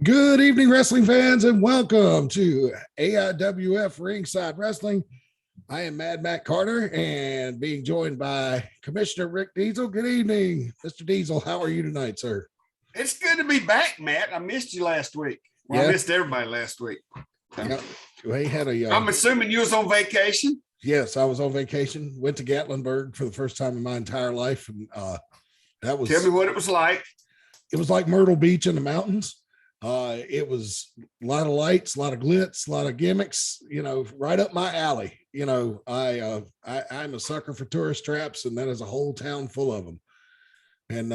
Good evening, wrestling fans, and welcome to AIWF Ringside Wrestling. I am Mad Matt Carter, and being joined by Commissioner Rick Deezel. Good evening, Mr. Deezel. How are you tonight, sir? It's good to be back, Matt. I missed you last week. Well, Yeah. I missed everybody last week. Yeah. We had a. I'm assuming you was on vacation. Yes, I was on vacation. Went to Gatlinburg for the first time in my entire life, and that was. Tell me what it was like. It was like Myrtle Beach in the mountains. It was a lot of lights, a lot of glitz, a lot of gimmicks, right up my alley. I'm a sucker for tourist traps, and that is a whole town full of them. And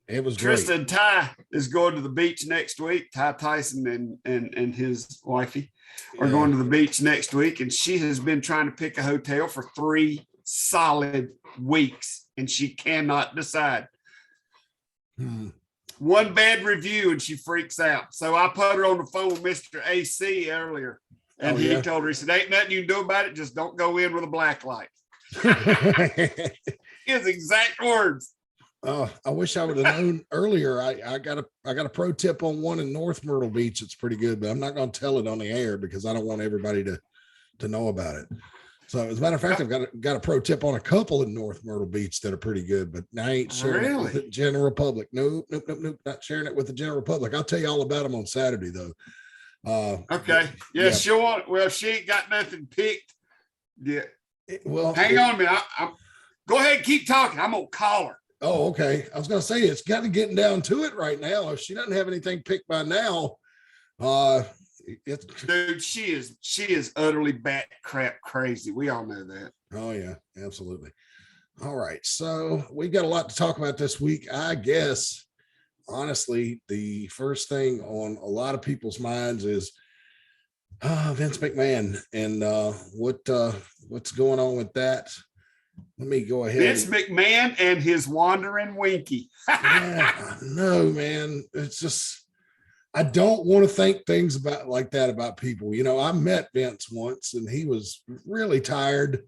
it was great. Tristan Ty is going to the beach next week. Ty Tyson and his wifey are going to the beach next week, and she has been trying to pick a hotel for 3 solid weeks, and she cannot decide. One bad review and she freaks out. So I put her on the phone with Mr. AC earlier, and he told her, he said, ain't nothing you can do about it. Just don't go in with a black light. His exact words. I wish I would have known earlier. I got a pro tip on one in North Myrtle Beach. It's pretty good, but I'm not going to tell it on the air because I don't want everybody to know about it. So as a matter of fact, I've got a pro tip on a couple in North Myrtle Beach that are pretty good, but I ain't sharing it with the general public. Nope. Not sharing it with the general public. I'll tell you all about them on Saturday though. Okay. Yeah. Sure. Well, she ain't got nothing picked. Yeah. Well, hang on a minute. I'm go ahead and keep talking. I'm going to call her. Oh, okay. I was going to say, it's kind of getting down to it right now. If she doesn't have anything picked by now, dude, she is utterly bat crap crazy. We all know that. Oh yeah, absolutely. All right, so we've got a lot to talk about this week. I guess honestly, the first thing on a lot of people's minds is Vince McMahon and what's going on with that. Let me go ahead. Vince McMahon and his wandering Winky. Yeah, no, man, it's just. I don't want to think things like that about people. I met Vince once and he was really tired,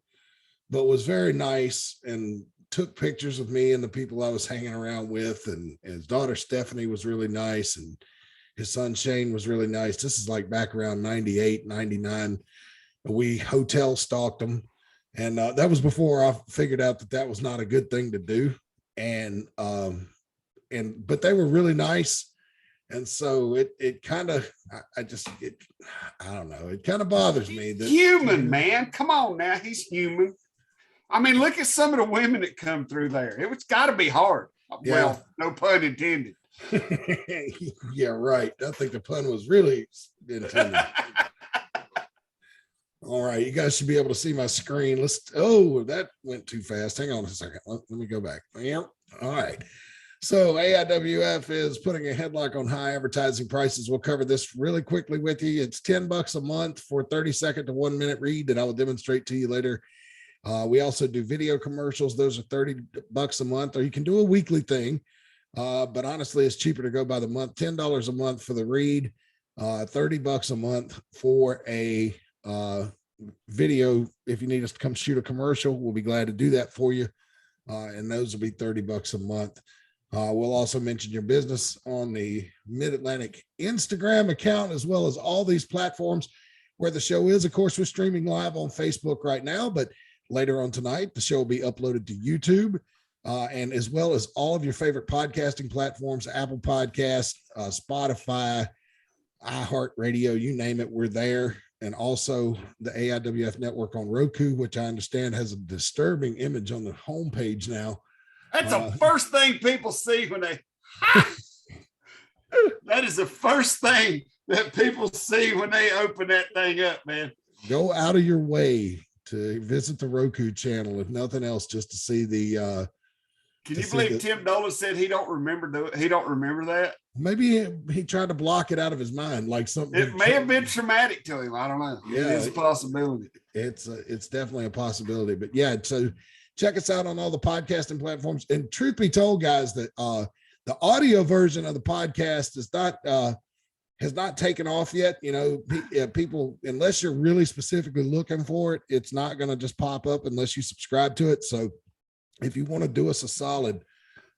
but was very nice and took pictures of me and the people I was hanging around with. And his daughter, Stephanie, was really nice. And his son, Shane, was really nice. This is like back around 98, 99. We hotel stalked him. And that was before I figured out that was not a good thing to do. But they were really nice. And so it kind of, I don't know. It kind of bothers me. That human, man. Come on now. He's human. I mean, look at some of the women that come through there. It's got to be hard. Yeah. Well, no pun intended. Yeah, right. I think the pun was really intended. All right. You guys should be able to see my screen. That went too fast. Hang on a second. Let me go back. All right. So AIWF is putting a headlock on high advertising prices. We'll cover this really quickly with you. It's $10 a month for 30-second to 1-minute read that I will demonstrate to you later. We also do video commercials. Those are $30 a month, or you can do a weekly thing. But honestly, it's cheaper to go by the month. $10 a month for the read, $30 a month for a video. If you need us to come shoot a commercial, we'll be glad to do that for you. And those will be $30 a month. We'll also mention your business on the Mid-Atlantic Instagram account, as well as all these platforms where the show is. Of course, we're streaming live on Facebook right now, but later on tonight, the show will be uploaded to YouTube, and as well as all of your favorite podcasting platforms, Apple Podcasts, Spotify, iHeartRadio, you name it, we're there. And also the AIWF network on Roku, which I understand has a disturbing image on the homepage now. That's the first thing people see when they. That is the first thing that people see when they open that thing up, man. Go out of your way to visit the Roku channel, if nothing else, just to see the. Can you believe Tim Dolan said he don't remember that? Maybe he tried to block it out of his mind, like something. It may have been traumatic to him. I don't know. Yeah, it is a possibility. It's definitely a possibility. But yeah, so. Check us out on all the podcasting platforms. And truth be told, guys, that the audio version of the podcast has not taken off yet. People, unless you're really specifically looking for it, it's not going to just pop up unless you subscribe to it. So if you want to do us a solid,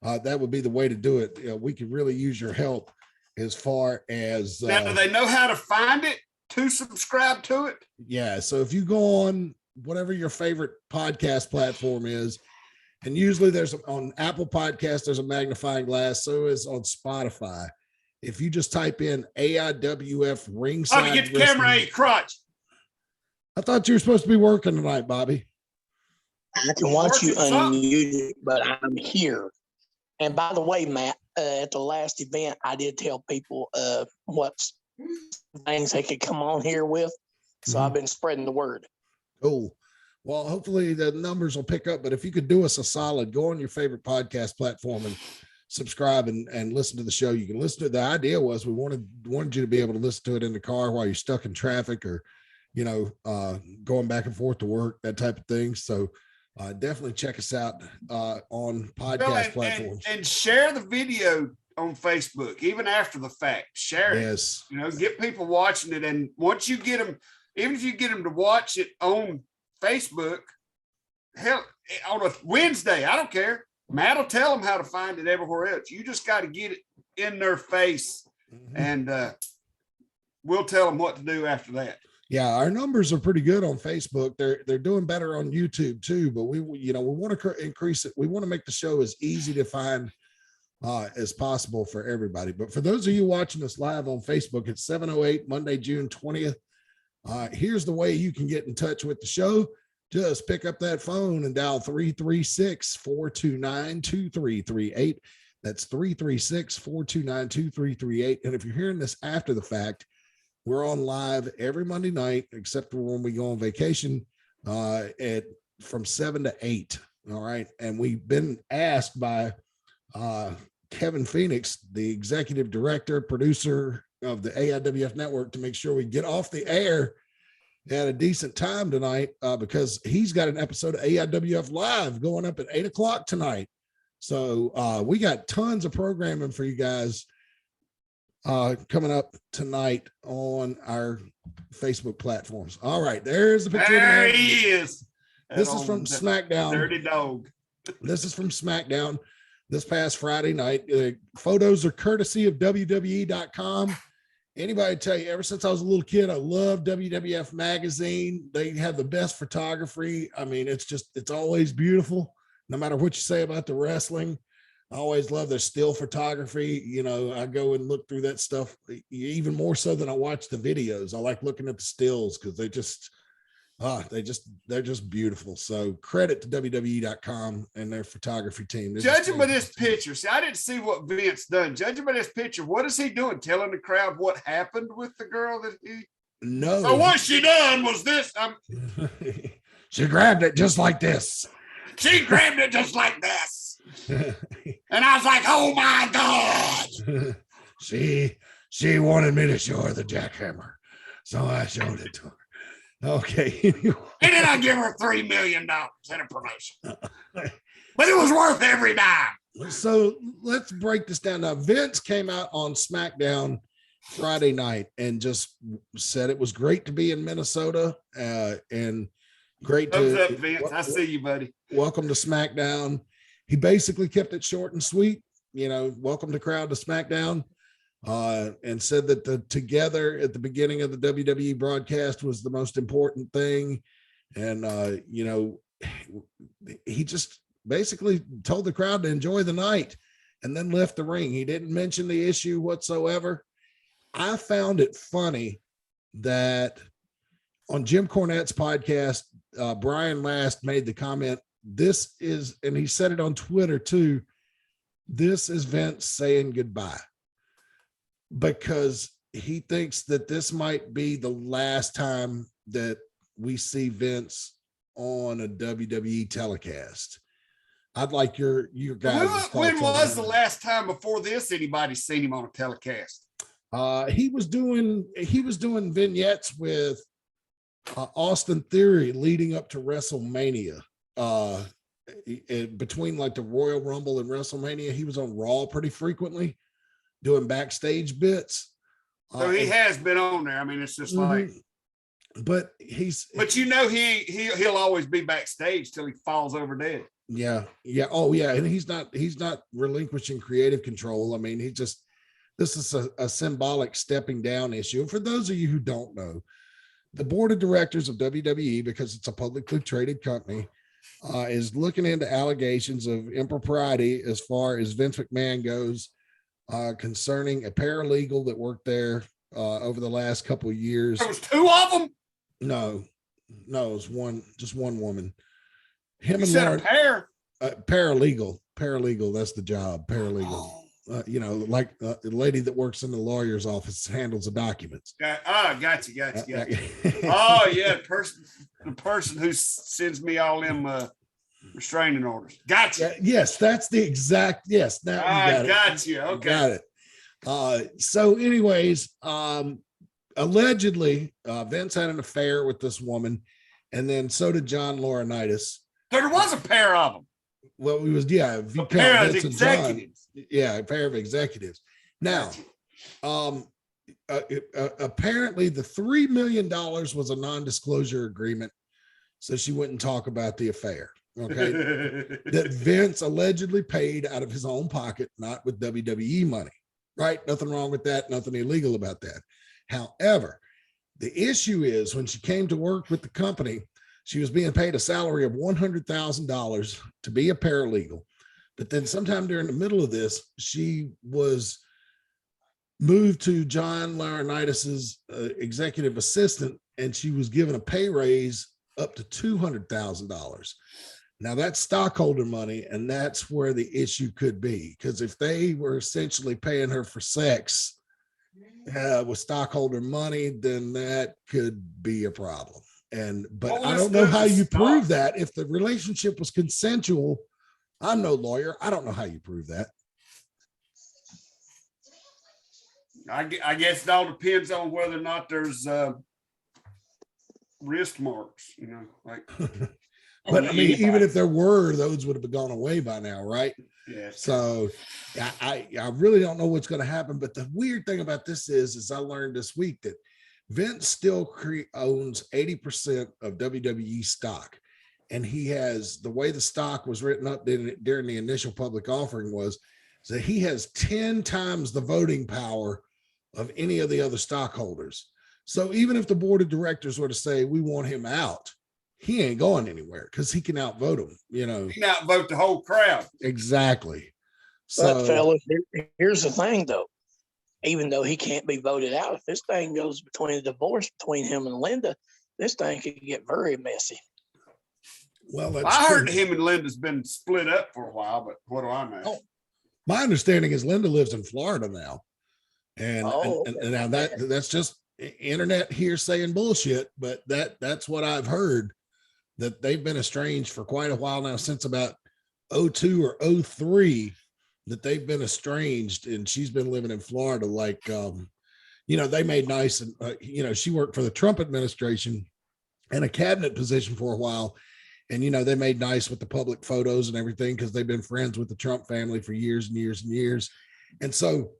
that would be the way to do it. We could really use your help as far as now, do they know how to find it to subscribe to it? Yeah. So if you go on whatever your favorite podcast platform is, and usually there's on Apple Podcast, there's a magnifying glass. So is on Spotify. If you just type in AIWF Ringside. Bobby, get the camera out of your crotch. I thought you were supposed to be working tonight, Bobby. I can watch you unmuted, but I'm here. And by the way, Matt, at the last event, I did tell people what things they could come on here with. So I've been spreading the word. Cool. Well, hopefully the numbers will pick up. But if you could do us a solid, go on your favorite podcast platform and subscribe and listen to the show. You can listen to it. The idea was we wanted you to be able to listen to it in the car while you're stuck in traffic or, going back and forth to work, that type of thing. So definitely check us out on podcast platforms. And share the video on Facebook, even after the fact. Share it. Yes. Get people watching it. And once you get them, even if you get them to watch it on Facebook, hell, on a Wednesday, I don't care. Matt will tell them how to find it everywhere else. You just got to get it in their face, and we'll tell them what to do after that. Yeah, our numbers are pretty good on Facebook. They're doing better on YouTube too, but we want to increase it. We want to make the show as easy to find as possible for everybody. But for those of you watching us live on Facebook, it's 7:08 Monday, June 20th. Here's the way you can get in touch with the show. Just pick up that phone and dial 336-429-2338. That's 336-429-2338. And if you're hearing this after the fact, we're on live every Monday night, except for when we go on vacation from 7 to 8. All right. And we've been asked by Kevin Phoenix, the executive director, producer of the AIWF network, to make sure we get off the air at a decent time tonight because he's got an episode of AIWF Live going up at 8 o'clock tonight. So we got tons of programming for you guys coming up tonight on our Facebook platforms. All right, there's the picture. There he is. This is from SmackDown. Dirty dog. This is from SmackDown this past Friday night. Photos are courtesy of WWE.com. Anybody tell you, ever since I was a little kid, I loved WWF magazine. They have the best photography. I mean, it's always beautiful, no matter what you say about the wrestling. I always love their still photography. I go and look through that stuff even more so than I watch the videos. I like looking at the stills because they're just beautiful. So credit to WWE.com and their photography team. Judging by this picture, see, I didn't see what Vince done. Judging by this picture, what is he doing? Telling the crowd what happened with the girl that he. No. So what she done was this. She grabbed it just like this. She grabbed it just like this. And I was like, oh my God. She wanted me to show her the jackhammer. So I showed it to her. Okay. And then I give her $3 million in a promotion. But it was worth every dime. So let's break this down. Now, Vince came out on SmackDown Friday night and just said it was great to be in Minnesota and great Thumbs to up, Vince. I see you, buddy. Welcome to SmackDown. He basically kept it short and sweet. Welcome the crowd to SmackDown. And said that the together at the beginning of the WWE broadcast was the most important thing. And, he just basically told the crowd to enjoy the night and then left the ring. He didn't mention the issue whatsoever. I found it funny that on Jim Cornette's podcast, Brian Last made the comment, and he said it on Twitter too, this is Vince saying goodbye. Because he thinks that this might be the last time that we see Vince on a WWE telecast. I'd like your guys. When was the last time before this anybody's seen him on a telecast? He was doing vignettes with Austin Theory leading up to WrestleMania. Between like the Royal Rumble and WrestleMania, he was on Raw pretty frequently, doing backstage bits. So he has been on there. I mean, it's just like, but he'll always be backstage till he falls over dead. Yeah. Oh yeah. And he's not relinquishing creative control. I mean, this is a symbolic stepping down issue. And for those of you who don't know, the board of directors of WWE, because it's a publicly traded company, is looking into allegations of impropriety as far as Vince McMahon goes, concerning a paralegal that worked there over the last couple of years. There was two of them. No, it was one, just one woman. You said a pair. Paralegal. That's the job. Paralegal. You know, like the lady that works in the lawyer's office handles the documents. Gotcha. Oh yeah, the person who sends me all them restraining orders. Gotcha. Yes, that's the exact. Yes, now you got you. Okay, got it. So, anyways, allegedly, Vince had an affair with this woman, and then so did John Laurinaitis. There was a pair of them. Well, it was if you a pair of Vince executives. A pair of executives. Now, apparently, the $3 million was a non-disclosure agreement, so she wouldn't talk about the affair. Okay, that Vince allegedly paid out of his own pocket, not with WWE money. Right? Nothing wrong with that. Nothing illegal about that. However, the issue is when she came to work with the company, she was being paid a salary of $100,000 to be a paralegal. But then sometime during the middle of this, she was moved to John Laurinaitis's executive assistant, and she was given a pay raise up to $200,000. Now that's stockholder money, and that's where the issue could be. Because if they were essentially paying her for sex with stockholder money, then that could be a problem. But I don't know how you prove that. If the relationship was consensual, I'm no lawyer. I don't know how you prove that. I guess it all depends on whether or not there's wrist marks, you know, like. But I mean, even if there were, those would have gone away by now, right? Yeah. So I really don't know what's going to happen. But the weird thing about this is I learned this week that Vince still owns 80% of WWE stock. And he has, the way the stock was written up during the initial public offering was that he has 10 times the voting power of any of the other stockholders. So even if the board of directors were to say, we want him out, he ain't going anywhere because he can outvote them, you know. He can outvote the whole crowd. Exactly. So, but fellas, here's the thing though. Even though he can't be voted out, if this thing goes between a divorce between him and Linda, this thing could get very messy. Well, that's I heard true. him and Linda's been split up for a while, but what do I know? Oh, my understanding is Linda lives in Florida now. And now that's just internet hearsay and bullshit, but that's what I've heard, that they've been estranged for quite a while now, since about 02 or 03, that they've been estranged, and she's been living in Florida. Like, you know, they made nice, and you know, she worked for the Trump administration in a cabinet position for a while. And, you know, they made nice with the public photos and everything because they've been friends with the Trump family for years and years and years. And so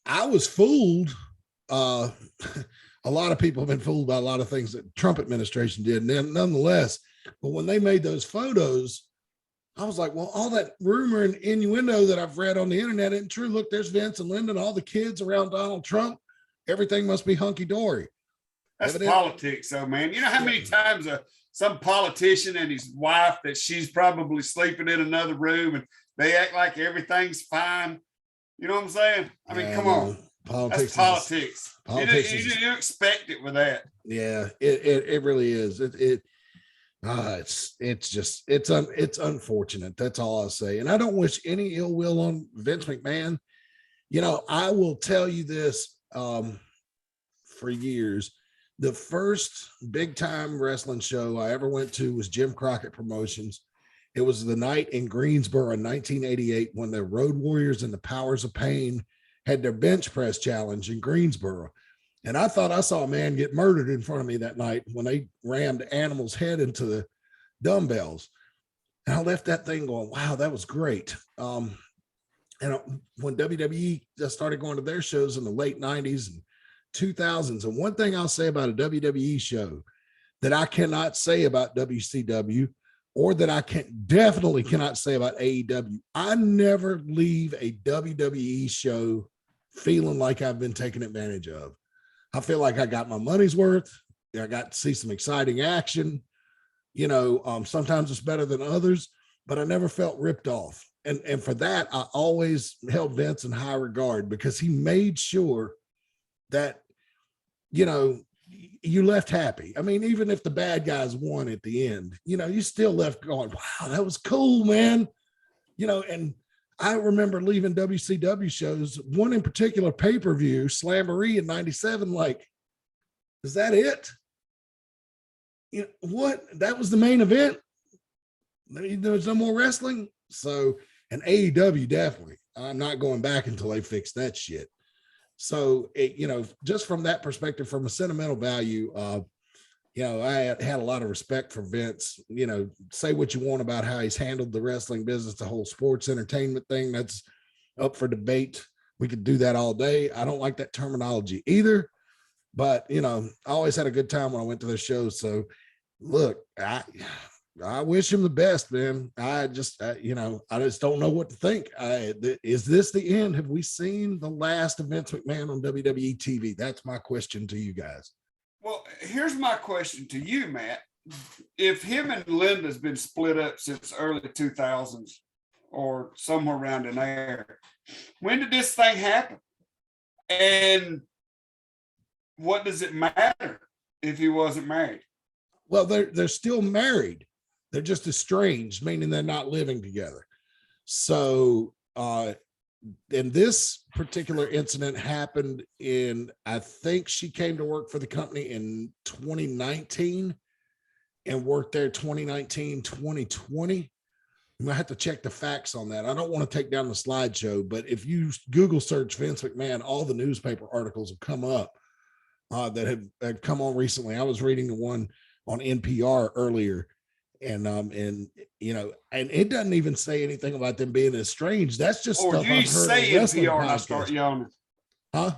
I was fooled. A lot of people have been fooled by a lot of things that the Trump administration did. And then nonetheless, but when they made those photos, I was like, well, all that rumor and innuendo that I've read on the internet isn't true. Look, there's Vince and Linda and all the kids around Donald Trump. Everything must be hunky-dory. That's politics, though, man. You know how many times some politician and his wife that she's probably sleeping in another room and they act like everything's fine. You know what I'm saying? I mean, come on. Politics. That's politics. Politics you didn't expect it with that. Yeah, it really is. It's unfortunate. That's all I'll say. And I don't wish any ill will on Vince McMahon. You know, I will tell you this, for years, the first big time wrestling show I ever went to was Jim Crockett Promotions. It was the night in Greensboro in 1988 when the Road Warriors and the Powers of Pain had their bench press challenge in Greensboro. And I thought I saw a man get murdered in front of me that night when they rammed Animal's head into the dumbbells. And I left that thing going, wow, that was great. And when WWE started going to their shows in the late 90s and 2000s, and one thing I'll say about a WWE show that I cannot say about WCW, or that I definitely cannot say about AEW, I never leave a WWE show feeling like I've been taken advantage of. I feel like I got my money's worth. I got to see some exciting action. You know, sometimes it's better than others, but I never felt ripped off. And for that, I always held Vince in high regard because he made sure that, you know, you left happy. I mean, even if the bad guys won at the end, you know, you still left going, wow, that was cool, man. You know, and I remember leaving WCW shows, one in particular pay-per-view, Slamboree in 97, like, is that it? You know, what? That was the main event? There was no more wrestling? So, and AEW definitely. I'm not going back until they fix that shit. So, you know, just from that perspective, from a sentimental value, you know, I had a lot of respect for Vince. You know, say what you want about how he's handled the wrestling business, the whole sports entertainment thing, that's up for debate. We could do that all day. I don't like that terminology either, but, you know, I always had a good time when I went to their shows. So, look, I wish him the best, man. You know, I just don't know what to think. Is this the end? Have we seen the last of Vince McMahon on WWE TV? That's my question to you guys. Well, here's my question to you, Matt. If him and Linda's been split up since early 2000s or somewhere around in there, when did this thing happen? And what does it matter if he wasn't married? Well, they're still married. They're just estranged, meaning they're not living together. So, and this particular incident happened in, I think she came to work for the company in 2019 and worked there 2019, 2020. I'm gonna have to check the facts on that. I don't want to take down the slideshow, but if you Google search Vince McMahon, all the newspaper articles have come up that have come on recently. I was reading the one on NPR earlier, and you know, and it doesn't even say anything about them being estranged. That's just or stuff you I've heard say on wrestling NPR and I podcasts. start yawning. Huh?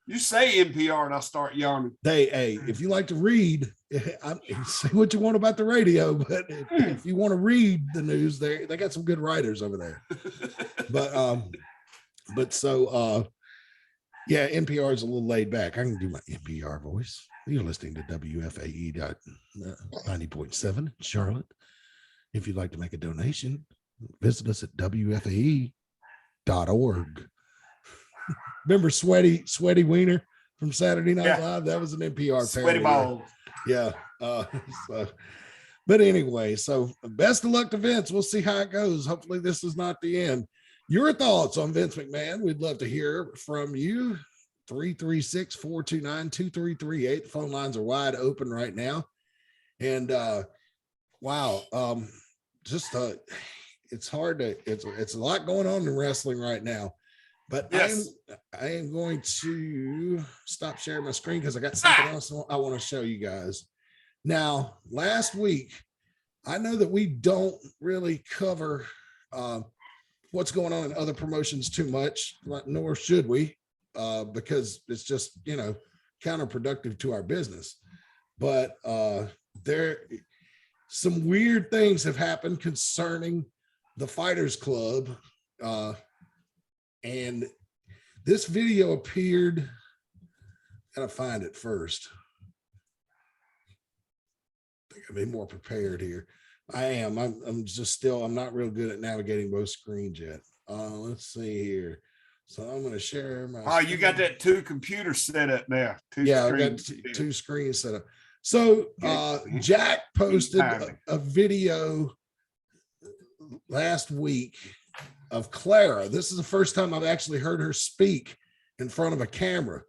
You say NPR and I start yawning. Hey, if you like to read, say what you want about the radio, but if you want to read the news, they got some good writers over there. But so yeah, NPR is a little laid back. I can do my NPR voice. You're listening to WFAE 90.7 in Charlotte. If you'd like to make a donation, visit us at WFAE.org. Remember Sweaty Wiener from Saturday Night Live? That was an NPR Sweaty ball. Yeah. But anyway, so best of luck to Vince. We'll see how it goes. Hopefully this is not the end. Your thoughts on Vince McMahon? We'd love to hear from you. 336-429-2338. The phone lines are wide open right now. And wow, it's hard to, it's a lot going on in wrestling right now. But yes. I am going to stop sharing my screen because I got something else I want to show you guys. Now, last week, I know that we don't really cover what's going on in other promotions too much, nor should we, because it's just, you know, counterproductive to our business. But some weird things have happened concerning the Fighters Club. And this video appeared, gotta find it first. I think I'll be more prepared here. I'm not real good at navigating both screens yet. Let's see here. So I'm going to share my. Oh, you got that 2 computers set up now. I got 2 screens set up. So Jack posted a video last week of Clara. This is the first time I've actually heard her speak in front of a camera,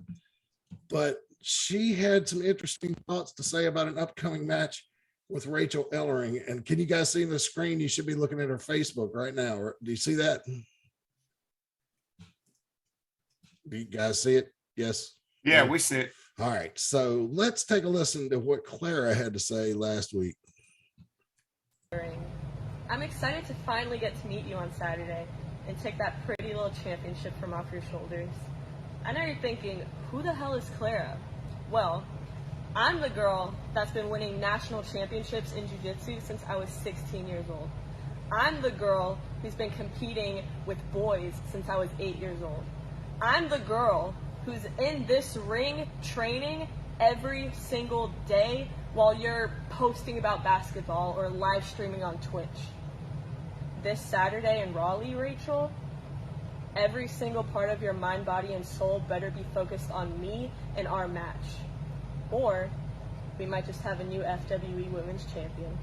but she had some interesting thoughts to say about an upcoming match with Rachel Ellering. And can you guys see the screen? You should be looking at her Facebook right now. Do you see that? Do you guys see it? Yes. Yeah, we see it. All right. So let's take a listen to what Clara had to say last week. I'm excited to finally get to meet you on Saturday and take that pretty little championship from off your shoulders. I know you're thinking, who the hell is Clara? Well, I'm the girl that's been winning national championships in jiu-jitsu since I was 16 years old. I'm the girl who's been competing with boys since I was 8 years old. I'm the girl who's in this ring training every single day while you're posting about basketball or live streaming on Twitch. This Saturday in Raleigh, Rachel, every single part of your mind, body, and soul better be focused on me and our match. Or we might just have a new FWE Women's Champion.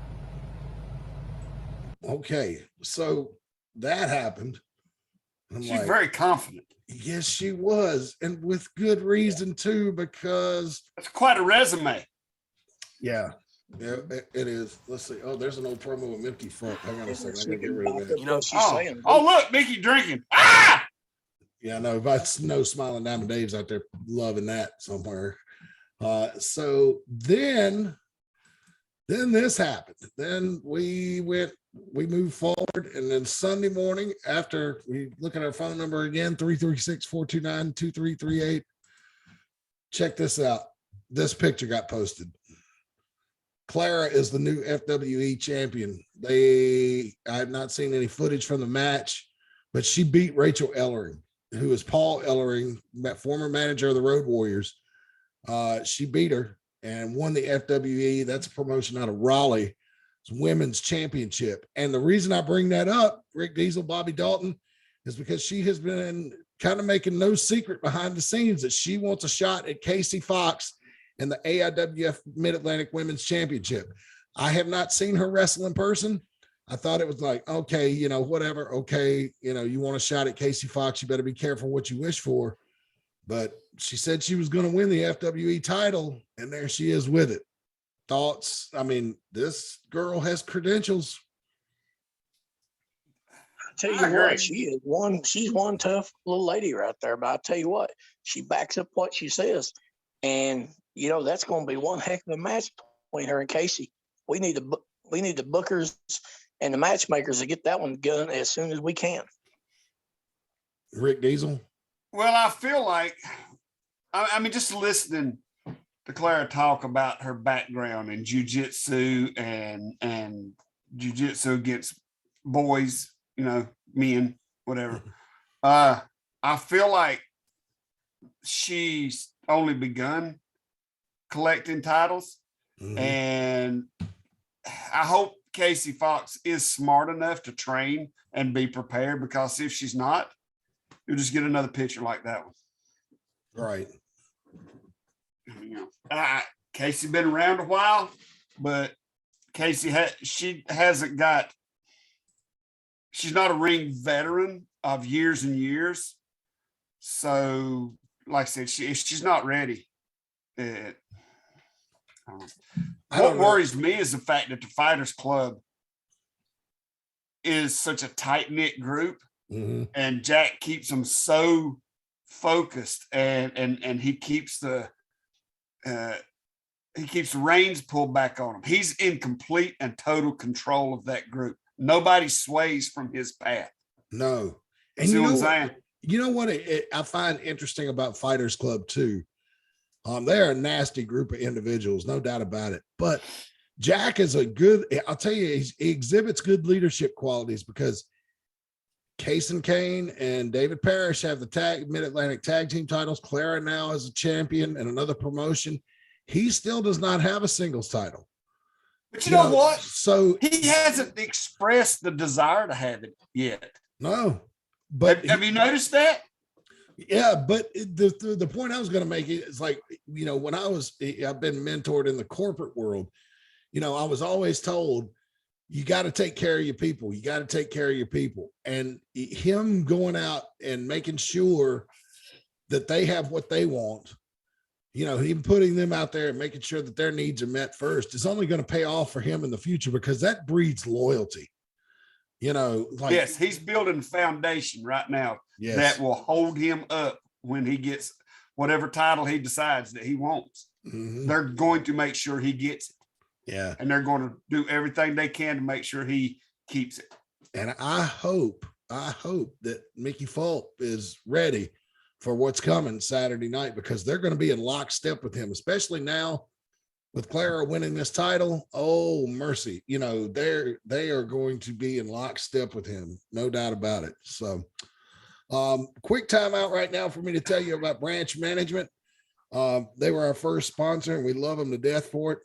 Okay, so that happened. She's very confident. Yes, she was, and with good reason too, because That's quite a resume. yeah, it is. Let's see. Oh, there's an old promo with Mickey Funk. Hang on a second, I gotta get rid of that. You know, she's Oh, saying, look, Mickey drinking. Ah! Yeah, no, if I know Smiling Diamond Dave's out there loving that somewhere. So then this happened. Then we moved forward, and then Sunday morning, after we look at our phone number again, 336-429-2338. Check this out. This picture got posted. Clara is the new FWE champion. I have not seen any footage from the match, but she beat Rachel Ellering, who is Paul Ellering, former manager of the Road Warriors. She beat her and won the FWE. That's a promotion out of Raleigh. It's women's championship. And the reason I bring that up, Rick Deezel, Bobby Dalton, is because she has been kind of making no secret behind the scenes that she wants a shot at Casey Fox in the AIWF Mid-Atlantic Women's Championship. I have not seen her wrestle in person. I thought it was like, okay, you know, whatever. Okay, you know, you want a shot at Casey Fox, you better be careful what you wish for. But she said she was going to win the FWE title, and there she is with it. Thoughts? I mean, this girl has credentials. I tell you what, she's one tough little lady right there. But I tell you what, she backs up what she says, and you know that's going to be one heck of a match between her and Casey. We need the bookers and the matchmakers to get that one done as soon as we can. Rick Deezel. Well, I feel like, I mean, just listening to Clara talk about her background in jiu-jitsu and jiu-jitsu against boys, you know, men, whatever. I feel like she's only begun collecting titles. Mm-hmm. And I hope Casey Fox is smart enough to train and be prepared, because if she's not, you'll just get another picture like that one. Right. You know, Casey been around a while, but Casey she's not a ring veteran of years and years. So, like I said, if she's not ready, what worries me is the fact that the Fighters Club is such a tight-knit group. Mm-hmm. And Jack keeps them so focused, and he keeps the reins pulled back on him. He's in complete and total control of that group. Nobody sways from his path. No. And you know what I find interesting about Fighters Club too? They're a nasty group of individuals, no doubt about it. But Jack is I'll tell you, he exhibits good leadership qualities, because Case and Kane and David Parrish have the Mid-Atlantic tag team titles. Clara now is a champion in another promotion. He still does not have a singles title. But you know what? So he hasn't expressed the desire to have it yet. No. But have you noticed that? Yeah, but the point I was going to make is, like, you know, when I've been mentored in the corporate world, you know, I was always told, you got to take care of your people. You got to take care of your people. And him going out and making sure that they have what they want, you know, him putting them out there and making sure that their needs are met first is only going to pay off for him in the future, because that breeds loyalty. You know, like, yes, he's building a foundation right now that will hold him up when he gets whatever title he decides that he wants. Mm-hmm. They're going to make sure he gets it. Yeah. And they're going to do everything they can to make sure he keeps it. And I hope that Mickey Fulp is ready for what's coming Saturday night, because they're going to be in lockstep with him, especially now with Clara winning this title. Oh, mercy. You know, they are going to be in lockstep with him. No doubt about it. So, Quick timeout right now for me to tell you about Branch Management. They were our first sponsor, and we love them to death for it.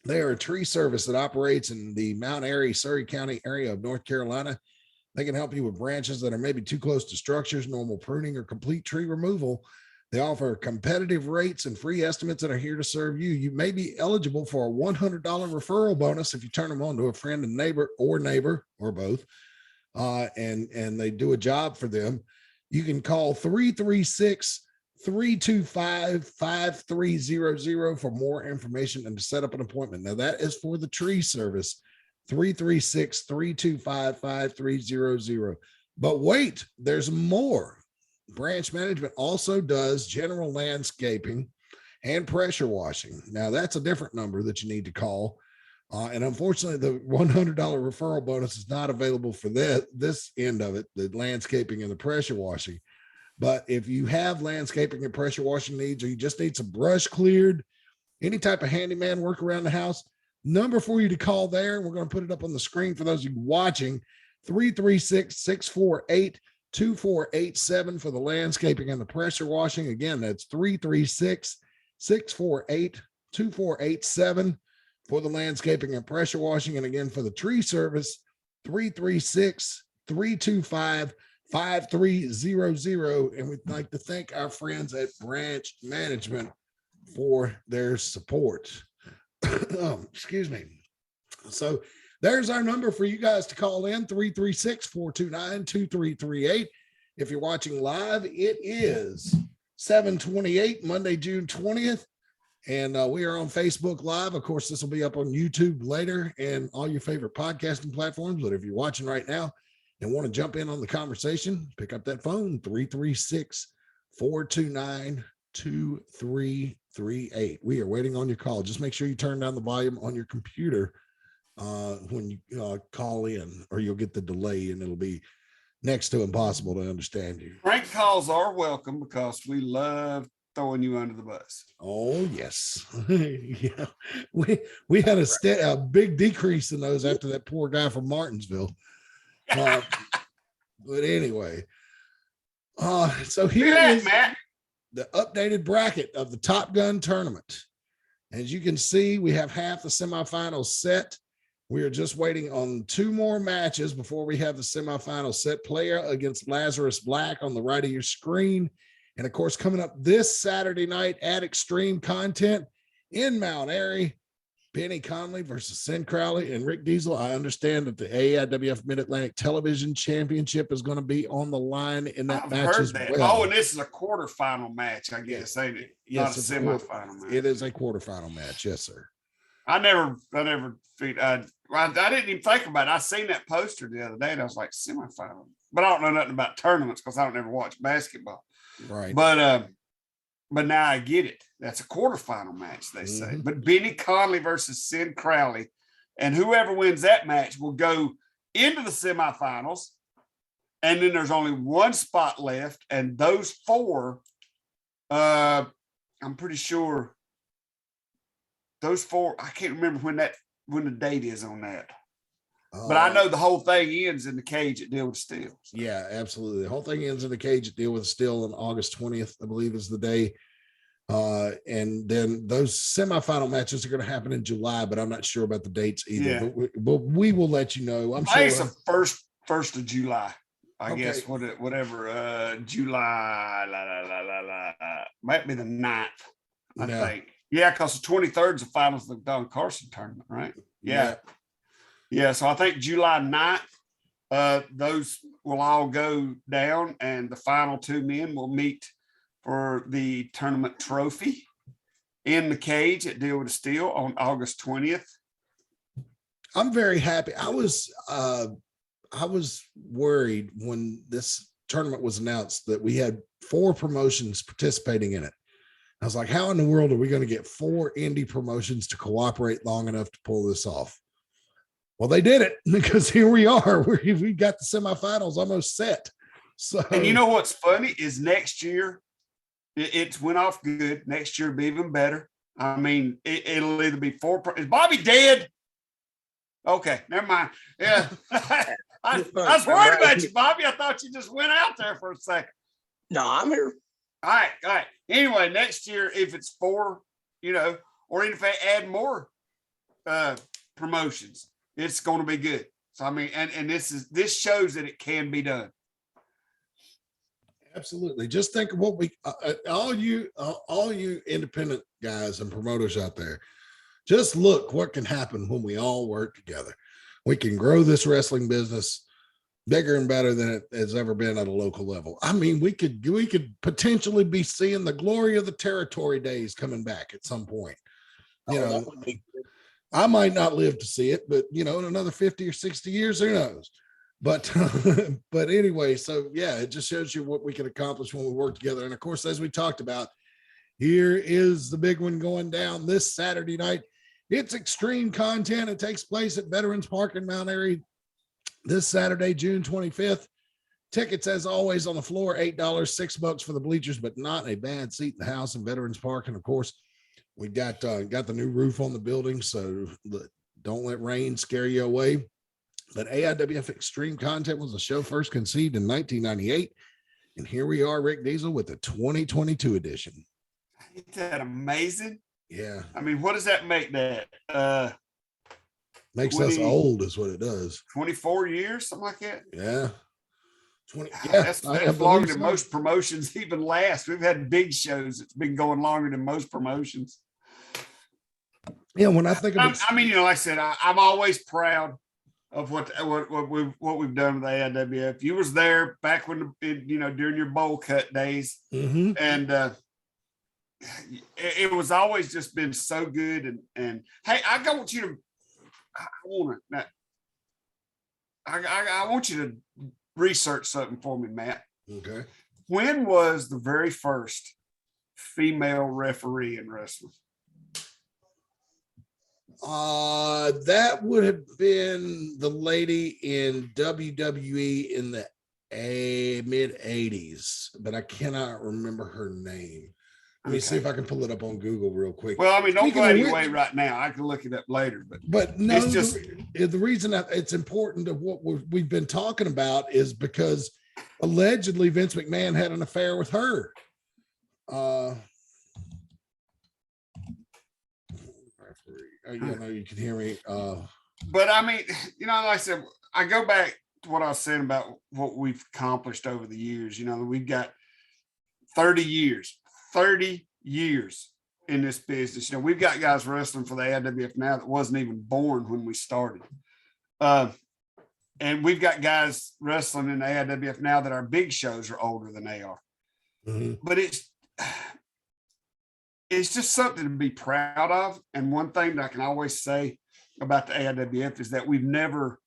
They are a tree service that operates in the Mount Airy, Surrey County area of North Carolina. They can help you with branches that are maybe too close to structures, normal pruning, or complete tree removal. They offer competitive rates and free estimates that are here to serve you. You may be eligible for a $100 referral bonus if you turn them on to a friend and neighbor or both. And they do a job for them. You can call 336-325-5300 for more information and to set up an appointment. Now that is for the tree service, 336-325-5300. But wait, there's more. Branch Management also does general landscaping and pressure washing. Now that's a different number that you need to call. And unfortunately, the $100 referral bonus is not available for this end of it, the landscaping and the pressure washing. But if you have landscaping and pressure washing needs, or you just need some brush cleared, any type of handyman work around the house, number for you to call there. We're going to put it up on the screen for those of you watching, 336-648-2487 for the landscaping and the pressure washing. Again, that's 336-648-2487 for the landscaping and pressure washing. And again, for the tree service, 336-325-5300. And we'd like to thank our friends at Branch Management for their support. Excuse me. So there's our number for you guys to call in, 336-429-2338. If you're watching live, it is 7/28, Monday, June 20th. And we are on Facebook Live. Of course, this will be up on YouTube later and all your favorite podcasting platforms. But if you're watching right now and want to jump in on the conversation, pick up that phone, 336-429-2338. We are waiting on your call. Just make sure you turn down the volume on your computer when you call in, or you'll get the delay and it'll be next to impossible to understand you. Prank calls are welcome because we love throwing you under the bus. Oh yes. Yeah, we had a big decrease in those after that poor guy from Martinsville. But anyway, so here is Matt. The updated bracket of the Top Gun tournament. As you can see, we have half the semifinals set. We are just waiting on 2 more matches before we have the semifinals set. Player against Lazarus Black on the right of your screen. And of course, coming up this Saturday night at Extreme Content in Mount Airy, Benny Conley versus Sin Crowley and Rick Deezel. I understand that the AIWF Mid-Atlantic Television Championship is going to be on the line in that match as well. Oh, and this is a quarterfinal match, I guess, ain't it? Yes, not a semifinal match. It is a quarterfinal match. Yes, sir. I didn't even think about it. I seen that poster the other day and I was like, semifinal. But I don't know nothing about tournaments because I don't ever watch basketball. Right. But now I get it. That's a quarterfinal match, they say. Mm-hmm. But Benny Conley versus Sin Crowley, and whoever wins that match will go into the semifinals. And then there's only 1 spot left, and those 4, I'm pretty sure those 4. I can't remember when the date is on that. But I know the whole thing ends in the cage at Deal with Steel. So. Yeah, absolutely. The whole thing ends in the cage at Deal with Steel on August 20th, I believe is the day. And then those semifinal matches are going to happen in July, but I'm not sure about the dates either. Yeah. But we will let you know. I think it's the first of July. I guess whatever. July. Might be the 9th. I think. Yeah, because the 23rd is the finals of the Don Carson tournament, right? Yeah. Yeah, so I think July 9th, those will all go down, and the final 2 men will meet for the tournament trophy in the cage at Deal with Steel on August 20th. I'm very happy. I was worried when this tournament was announced that we had 4 promotions participating in it. I was like, how in the world are we going to get 4 indie promotions to cooperate long enough to pull this off? Well, they did it because here we are. We got the semifinals almost set. So, and you know what's funny is next year, it's went off good. Next year will be even better. I mean, it'll either be 4. Is Bobby dead? Okay, never mind. Yeah. I was worried about you, Bobby. I thought you just went out there for a second. No, I'm here. All right. Anyway, next year, if it's 4, or even if they add more promotions, it's going to be good. So I mean, and this shows that it can be done. Absolutely. Just think of what all you independent guys and promoters out there, just look what can happen when we all work together. We can grow this wrestling business bigger and better than it has ever been at a local level. I mean, we could potentially be seeing the glory of the territory days coming back at some point. That would be good. I might not live to see it, but in another 50 or 60 years, who knows? But but anyway, so yeah, it just shows you what we can accomplish when we work together. And of course, as we talked about, here is the big one going down this Saturday night. It's Extreme Content. It takes place at Veterans Park in Mount Airy this Saturday, June 25th. Tickets, as always, on the floor, $8, $6 for the bleachers, but not a bad seat in the house in Veterans Park. And of course, we got the new roof on the building, so don't let rain scare you away. But AIWF Extreme Content was a show first conceived in 1998. And here we are, Rick Deezel, with the 2022 edition. Isn't that amazing? Yeah. I mean, what does that make that? Makes us old is what it does. 24 years, something like that? Yeah. 20. Yeah, that's longer than most promotions even last. We've had big shows that's been going longer than most promotions. Yeah, when I think of it, I mean, like I said, I'm always proud of what we've done with AIWF. You was there back when during your bowl cut days, mm-hmm. and it was always just been so good. And hey, I want you to, I want you to research something for me, Matt. Okay. When was the very first female referee in wrestling? That would have been the lady in WWE in the mid 80s, but I cannot remember her name. Let me see if I can pull it up on Google real quick. Well, I mean, don't go out of your way right now. I can look it up later, but no, it's just the reason that it's important to what we've been talking about is because allegedly Vince McMahon had an affair with her. You can hear me. But I mean, like I said, I go back to what I was saying about what we've accomplished over the years. We've got 30 years in this business. We've got guys wrestling for the AIWF now that wasn't even born when we started. And we've got guys wrestling in the AIWF now that our big shows are older than they are. Mm-hmm. But it's just something to be proud of. And one thing that I can always say about the AIWF is that we've never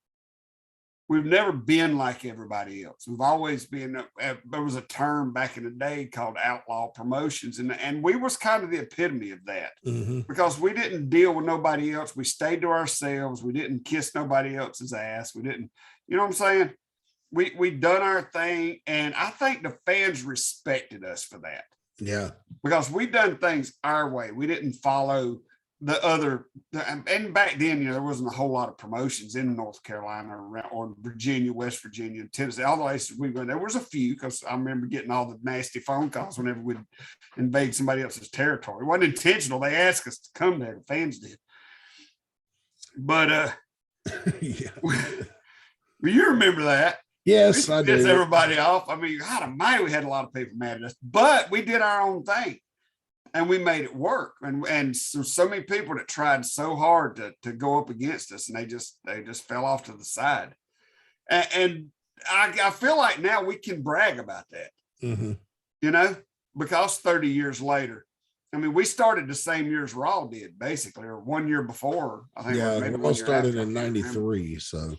been like everybody else. We've always been, there was a term back in the day called outlaw promotions. And we was kind of the epitome of that, mm-hmm. because we didn't deal with nobody else. We stayed to ourselves. We didn't kiss nobody else's ass. We didn't, you know what I'm saying? We done our thing. And I think the fans respected us for that. Yeah. Because we done things our way. We didn't follow the other, and back then, there wasn't a whole lot of promotions in North Carolina or Virginia, West Virginia, and Tennessee. All the places we went, there was a few, because I remember getting all the nasty phone calls whenever we'd invade somebody else's territory. It wasn't intentional. They asked us to come there. The fans did. But yeah. Well, you remember that. Yes, I do. Piss everybody off. I mean, God almighty, we had a lot of people mad at us, but we did our own thing. And we made it work. And so many people that tried so hard to go up against us, and they just fell off to the side. And I feel like now we can brag about that, mm-hmm. Because 30 years later, I mean, we started the same year as Raw did, basically, or 1 year before. I think. Yeah, maybe Raw started in 93. So.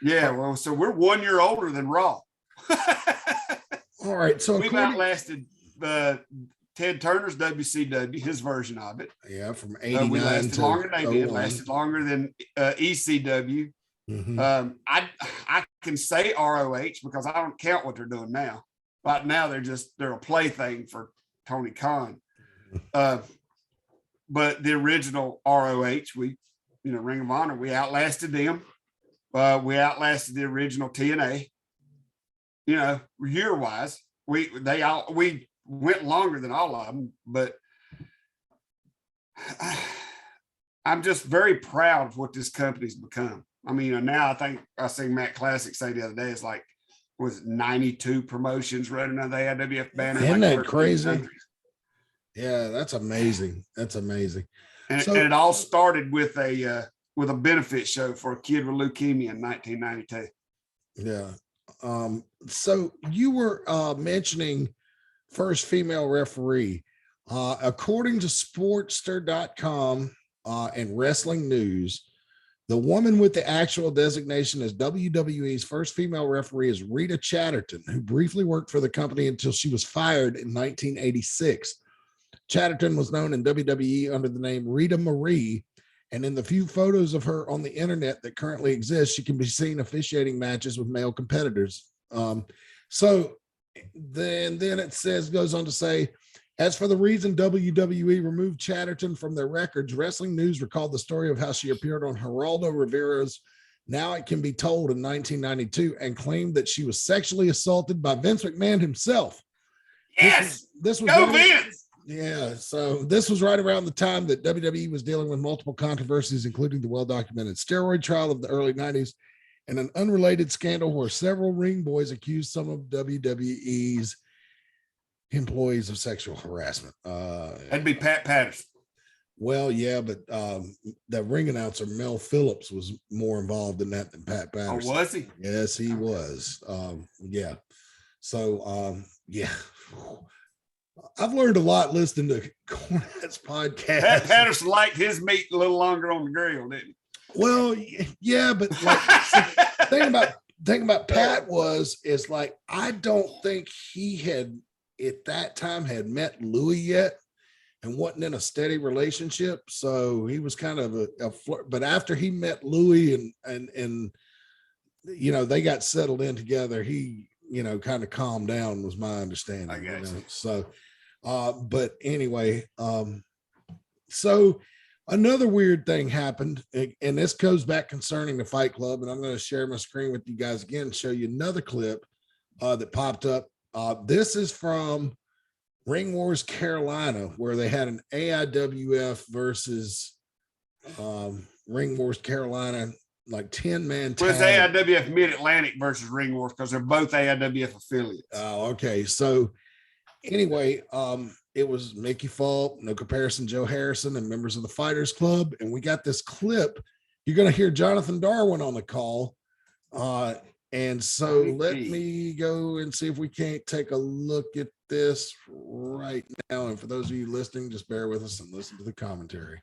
Yeah, well, so we're 1 year older than Raw. All right. So we've outlasted Ted Turner's WCW, his version of it. Yeah, from 89 we lasted to longer than they did. 01. Lasted longer than ECW. Mm-hmm. I can say ROH because I don't count what they're doing now. Right now, they're a plaything for Tony Khan. But the original ROH, Ring of Honor, we outlasted them. We outlasted the original TNA. You know, year wise, we went longer than all of them, but I'm just very proud of what this company's become. I mean, now I think I seen Matt Classic say the other day, it's like, was 92 promotions running under the AIWF banner. Isn't like that crazy? Yeah, that's amazing. That's amazing. And it all started with a benefit show for a kid with leukemia in 1992. Yeah. So you were mentioning first female referee. According to Sportster.com and Wrestling News, the woman with the actual designation as WWE's first female referee is Rita Chatterton, who briefly worked for the company until she was fired in 1986. Chatterton was known in WWE under the name Rita Marie, and in the few photos of her on the internet that currently exist, she can be seen officiating matches with male competitors. So then it goes on to say, as for the reason WWE removed Chatterton from their records, Wrestling News recalled the story of how she appeared on Geraldo Rivera's Now It Can Be Told in 1992 and claimed that she was sexually assaulted by Vince McMahon himself. Yes, this was go Vince. Yeah, so this was right around the time that WWE was dealing with multiple controversies, including the well-documented steroid trial of the early 90s and an unrelated scandal where several ring boys accused some of WWE's employees of sexual harassment. That'd be Pat Patterson. Well, yeah, but the ring announcer Mel Phillips was more involved in that than Pat Patterson. Oh, was he? Yes, he was. Yeah. So, yeah. I've learned a lot listening to Cornette's podcast. Pat Patterson liked his meat a little longer on the grill, didn't he? Well, yeah, but like, thing about Pat is like, I don't think he had at that time had met Louis yet and wasn't in a steady relationship. So he was kind of a flirt, but after he met Louis and you know, they got settled in together, he, you know, kind of calmed down was my understanding. I guess. You know? So, but anyway, so another weird thing happened, and this goes back concerning the Fight Club, and I'm going to share my screen with you guys again and show you another clip that popped up. This is from Ring Wars Carolina, where they had an AIWF versus Ring Wars Carolina, like 10-man tag. Well, it's AIWF Mid-Atlantic versus Ring Wars because they're both AIWF affiliates. Oh, okay. So anyway, it was Mickey Falk, No Comparison Joe Harrison, and members of the Fighters Club. And we got this clip. You're going to hear Jonathan Darwin on the call. And so let me go and see if we can't take a look at this right now. And for those of you listening, just bear with us and listen to the commentary.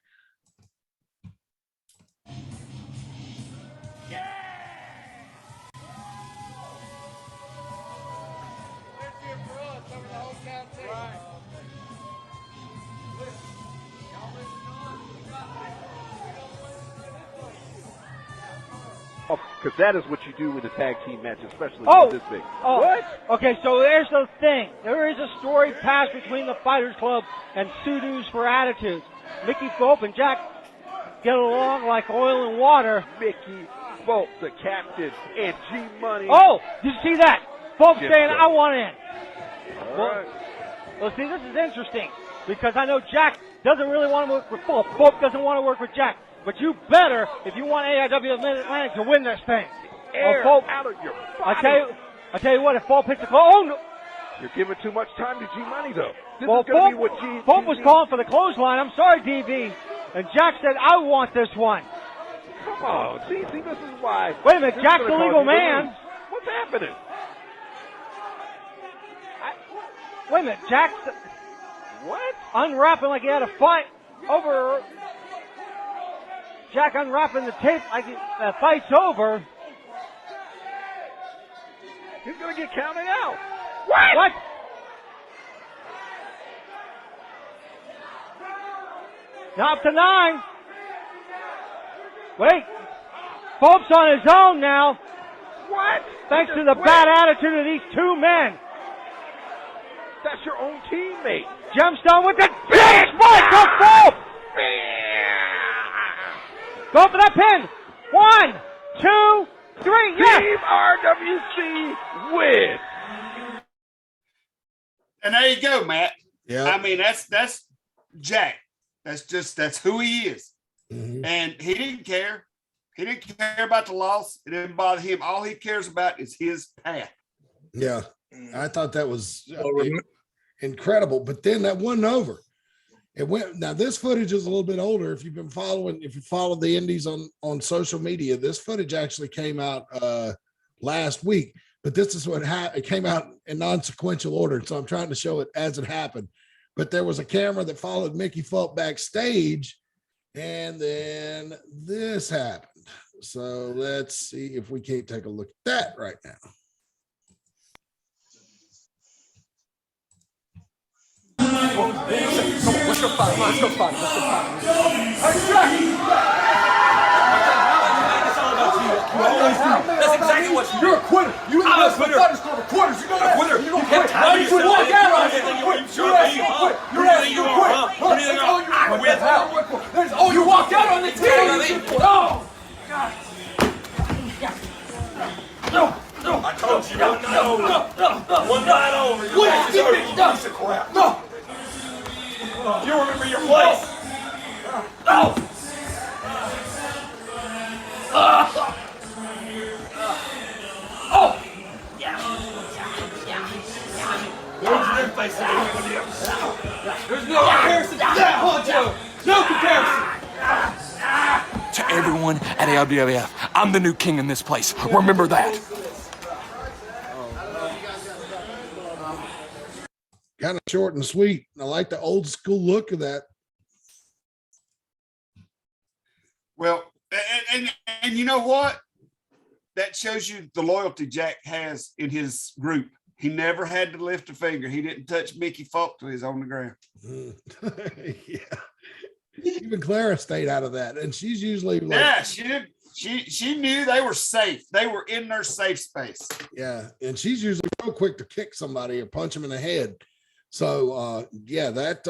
Because that is what you do with a tag team match, especially this big. Oh, what? Okay, so there's the thing. There is a storied past between the Fighters Club and Sudoos for Attitudes. Mickey Pope and Jack get along like oil and water. Mickey Pope, the captain, and G-Money. Oh, did you see that? Pope saying, I want in. Well, see, this is interesting because I know Jack doesn't really want to work with Pope. Pope doesn't want to work with Jack. But you better, if you want AIWF Mid-Atlantic to win this thing. Air Pope, out of your body. I tell you what, if Pope hits the close, oh no. You're giving too much time to G-Money, though. This Well, is going to be what Pope was calling for the clothesline. I'm sorry, DB. And Jack said, I want this one. Come on. See, this is why. Wait a minute, Jack's the legal man. What's happening? Wait a minute, Jack's What? unwrapping like he had a fight over. Jack unwrapping the tape like the fight's over. He's going to get counted out. What? Now up to 9. Wait. Pope's on his own now. What? Thanks to the bad attitude of these two men. That's your own teammate. Gemstone with the big spike to Pope. Go for that pin. 1, 2, 3, yes! Team RWC wins. And there you go, Matt. Yeah. I mean, that's Jack. That's who he is. Mhm. And he didn't care. He didn't care about the loss. It didn't bother him. All he cares about is his path. Yeah. I thought that was Well, incredible. But then that wasn't over. It went. Now this footage is a little bit older. If you followed the Indies on social media, this footage actually came out last week. But this is what it came out in non-sequential order. So I'm trying to show it as it happened. But there was a camera that followed Mickey Fulp backstage, and then this happened. So let's see if we can't take a look at that right now. Let's go fight. Let's go fight. That's exactly what you're a quitter. You ain't a quitter. Fighters called a quitter. You know that? Quitter. You don't quit. Why you walk out on it? You walked out on the team. Oh, God. No. I told you. No. One night over. You're a piece of crap. No. You remember your place. No. Oh. There's no comparison to that, Honcho. No comparison. To everyone at AIWF, I'm the new king in this place. Remember that. Kind of short and sweet. I like the old school look of that. Well, and you know what? That shows you the loyalty Jack has in his group. He never had to lift a finger. He didn't touch Mickey Fulp till he's on the ground. Yeah. Even Clara stayed out of that. And she's usually like, Yeah, she did. She knew they were safe. They were in their safe space. yeah. And she's usually real quick to kick somebody or punch them in the head. So yeah, that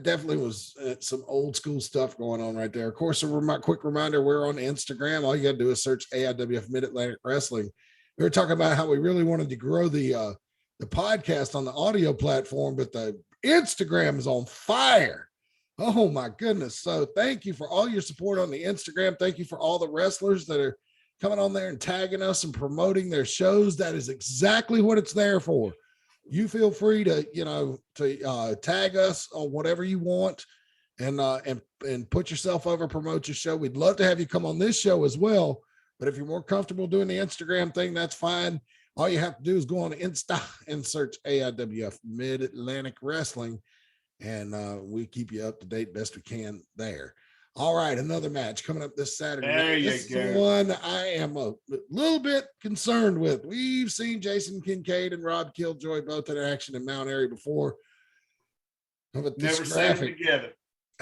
definitely was some old school stuff going on right there. Of course, a quick reminder, we're on Instagram. All you got to do is search AIWF Mid-Atlantic Wrestling. We were talking about how we really wanted to grow the podcast on the audio platform, but the Instagram is on fire. Oh my goodness. So thank you for all your support on the Instagram. Thank you for all the wrestlers that are coming on there and tagging us and promoting their shows. That is exactly what it's there for. You feel free to tag us on whatever you want and put yourself over, promote your show. We'd love to have you come on this show as well. But if you're more comfortable doing the Instagram thing, that's fine. All you have to do is go on Insta and search AIWF Mid-Atlantic Wrestling, and we keep you up to date best we can there. All right, another match coming up this Saturday. There you this go. is the one I am a little bit concerned with. We've seen Jason Kincaid and Rob Killjoy both in action in Mount Airy before. But Never seen them together.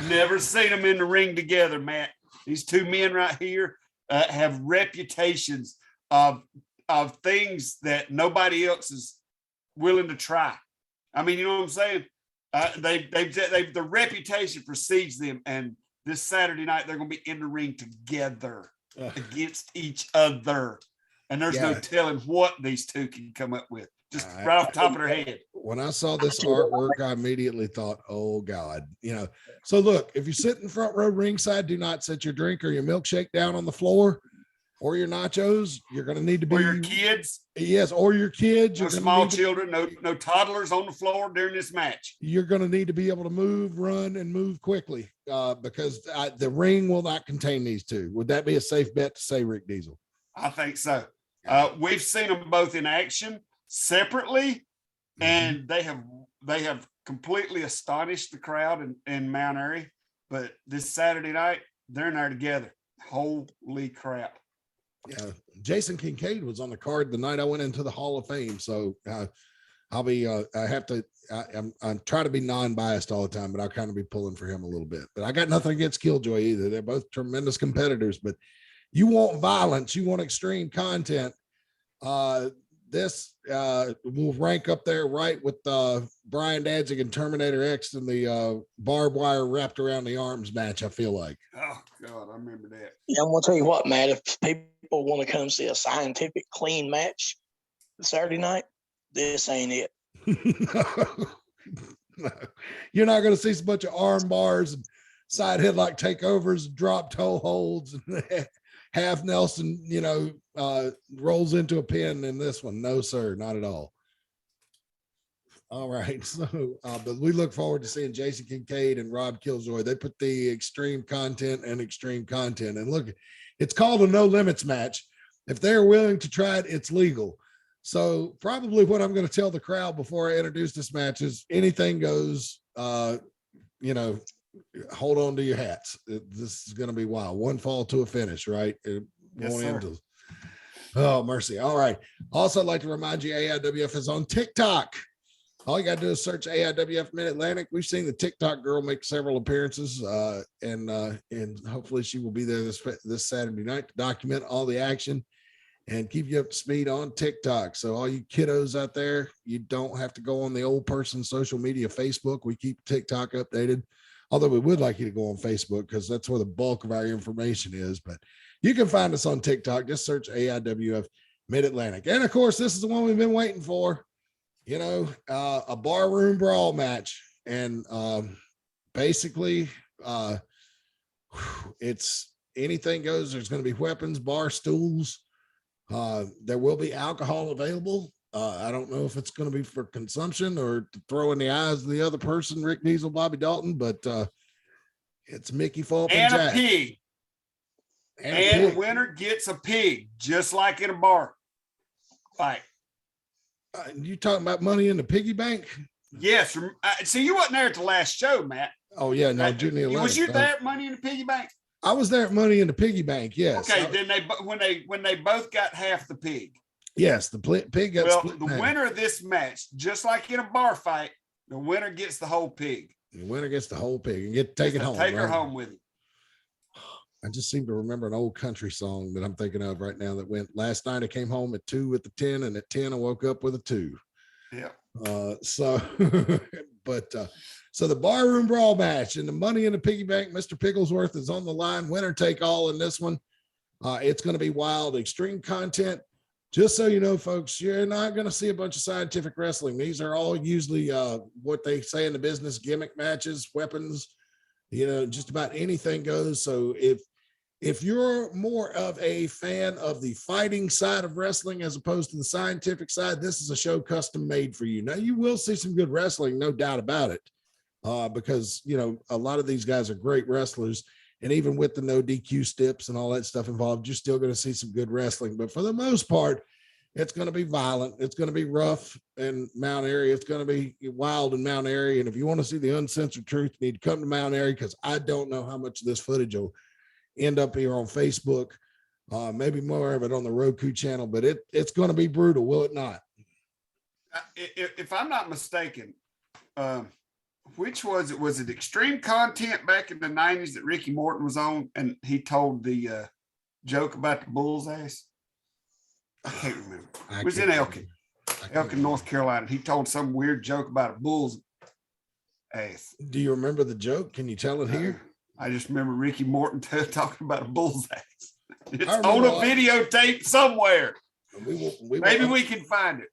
Never seen them in the ring together, Matt. These two men right here have reputations of things that nobody else is willing to try. I mean, you know what I'm saying? The reputation precedes them, and this Saturday night they're going to be in the ring together against each other, and there's no telling what these two can come up with. Just right off the top of their head. When I saw this artwork, I immediately thought, oh God, So look, if you sit in front row ringside, do not set your drink or your milkshake down on the floor or your nachos. You're going to need to be. Or your kids. Yes, or your kids. No small children, no toddlers on the floor during this match. You're going to need to be able to move, run, and move quickly because the ring will not contain these two. Would that be a safe bet to say, Rick Deezel? I think so. We've seen them both in action separately, and they have completely astonished the crowd in Mount Airy. But this Saturday night, they're in there together. Holy crap. Yeah, Jason Kincaid was on the card the night I went into the Hall of Fame. So I'll be, I'm trying to be non-biased all the time, but I'll kind of be pulling for him a little bit. But I got nothing against Killjoy either. They're both tremendous competitors, but you want violence, you want extreme content. This will rank up there right with Brian Danzig and Terminator X and the barbed wire wrapped around the arms match, I feel like. Oh, God, I remember that. Yeah, I'm going to tell you what, Matt, if people people want to come see a scientific, clean match Saturday night, this ain't it. No. You're not going to see a bunch of arm bars and side headlock takeovers, drop toe holds, and half Nelson, rolls into a pin in this one. No, sir, not at all. All right. So, but we look forward to seeing Jason Kincaid and Rob Killjoy. They put the extreme content, and look, it's called a no limits match. If they're willing to try it, it's legal. So probably what I'm going to tell the crowd before I introduce this match is anything goes. Hold on to your hats. This is going to be wild. One fall to a finish, right? Yes, sir. Oh, mercy. All right. Also, I'd like to remind you, AIWF is on TikTok. All you got to do is search AIWF Mid-Atlantic. We've seen the TikTok girl make several appearances, and hopefully she will be there this Saturday night to document all the action and keep you up to speed on TikTok. So all you kiddos out there, you don't have to go on the old person social media Facebook. We keep TikTok updated, although we would like you to go on Facebook because that's where the bulk of our information is. But you can find us on TikTok. Just search AIWF Mid-Atlantic. And of course, this is the one we've been waiting for, a barroom brawl match. And basically, it's anything goes. There's going to be weapons, bar stools. There will be alcohol available. I don't know if it's going to be for consumption or to throw in the eyes of the other person, Rick Deezel, Bobby Dalton, but it's Mickey Fulp and Jack. A pig. And the winner gets a pig, just like in a bar fight. You talking about money in the piggy bank? Yes. See, you wasn't there at the last show, Matt. Oh yeah, no, June the 11th. Was you there at Money in the Piggy Bank? I was there at Money in the Piggy Bank. Yes. Okay. Then when they both got half the pig. Yes, the pig got split. The winner of this match, just like in a bar fight, the winner gets the whole pig. The winner gets the whole pig and get taken home. Take her home with him. I just seem to remember an old country song that I'm thinking of right now that went, last night I came home at 2 at the 10, and at 10 I woke up with a 2. Yeah. So the barroom brawl match and the Money in the Piggy Bank, Mr. Pigglesworth is on the line. Winner take all in this one. It's going to be wild, extreme content. Just so you know, folks, you're not going to see a bunch of scientific wrestling. These are all usually what they say in the business, gimmick matches, weapons, just about anything goes. So if you're more of a fan of the fighting side of wrestling as opposed to the scientific side, this is a show custom made for you. Now, you will see some good wrestling, no doubt about it, because, a lot of these guys are great wrestlers. And even with the no DQ steps and all that stuff involved, you're still going to see some good wrestling. But for the most part, it's going to be violent. It's going to be rough in Mount Airy. It's going to be wild in Mount Airy. And if you want to see the uncensored truth, you need to come to Mount Airy, because I don't know how much of this footage will end up here on Facebook. Maybe more of it on the Roku channel, but it's going to be brutal, will it not? If I'm not mistaken, which was it? Was it Extreme Content back in the 90s that Ricky Morton was on, and he told the joke about the bull's ass? I can't remember. It was in Elkin, North Carolina. He told some weird joke about a bull's ass. Do you remember the joke? Can you tell it here? I just remember Ricky Morton talking about a bull's ass. It's on a videotape somewhere. Maybe we can find it.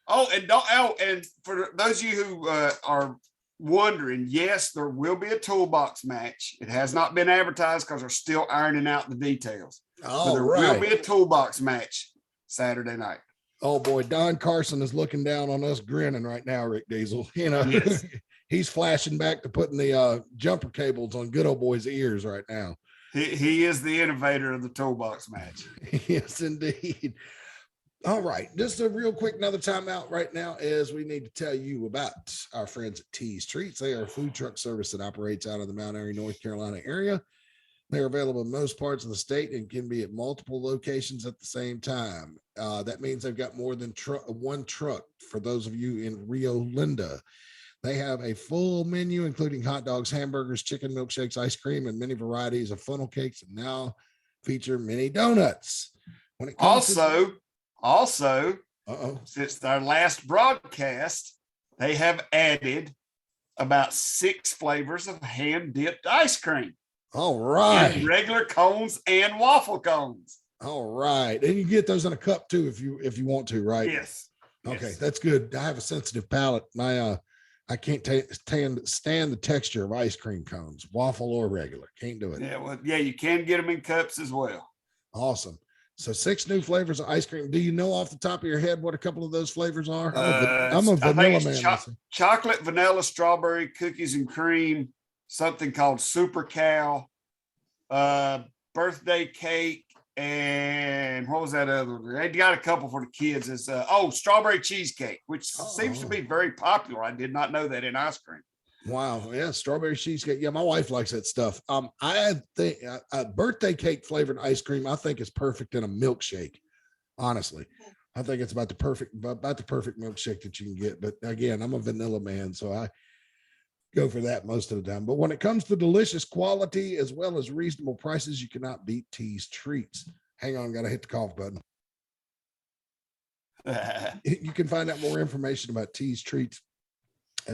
And for those of you who are wondering, yes, there will be a toolbox match. It has not been advertised because they're still ironing out the details. Oh, there will be a toolbox match Saturday night. Oh boy, Don Carson is looking down on us grinning right now, Rick Deezel. Yes. He's flashing back to putting the jumper cables on good old boy's ears right now. He is the innovator of the toolbox match. Yes, indeed. All right, just a real quick another timeout right now is we need to tell you about our friends at T's Treats. They are a food truck service that operates out of the Mount Airy, North Carolina area. They're available in most parts of the state and can be at multiple locations at the same time. That means they've got more than one truck for those of you in Rio Linda. They have a full menu, including hot dogs, hamburgers, chicken, milkshakes, ice cream, and many varieties of funnel cakes, and now feature mini donuts. When it comes Also, since our last broadcast, they have added about 6 flavors of hand-dipped ice cream. All right. And regular cones and waffle cones. All right. And you can get those in a cup too if you want to, right? Yes. Okay, Yes. that's good. I have a sensitive palate. I can't stand the texture of ice cream cones, waffle or regular. Can't do it. Yeah, well, yeah, you can get them in cups as well. Awesome. So 6 new flavors of ice cream. Do you know off the top of your head what a couple of those flavors are? I'm a I vanilla think it's man. chocolate, vanilla, strawberry, cookies and cream, something called Super Cow, birthday cake, and what was that other one? They got a couple for the kids. It's strawberry cheesecake, which seems to be very popular. I did not know that in ice cream. Wow. Yeah. Strawberry cheesecake. Yeah. My wife likes that stuff. I think a birthday cake flavored ice cream, I think is perfect in a milkshake. Honestly, I think it's about the perfect milkshake that you can get. But again, I'm a vanilla man, so I go for that most of the time. But when it comes to delicious quality as well as reasonable prices, you cannot beat Tea's Treats. Hang on. Got to hit the cough button. You can find out more information about Tea's Treats.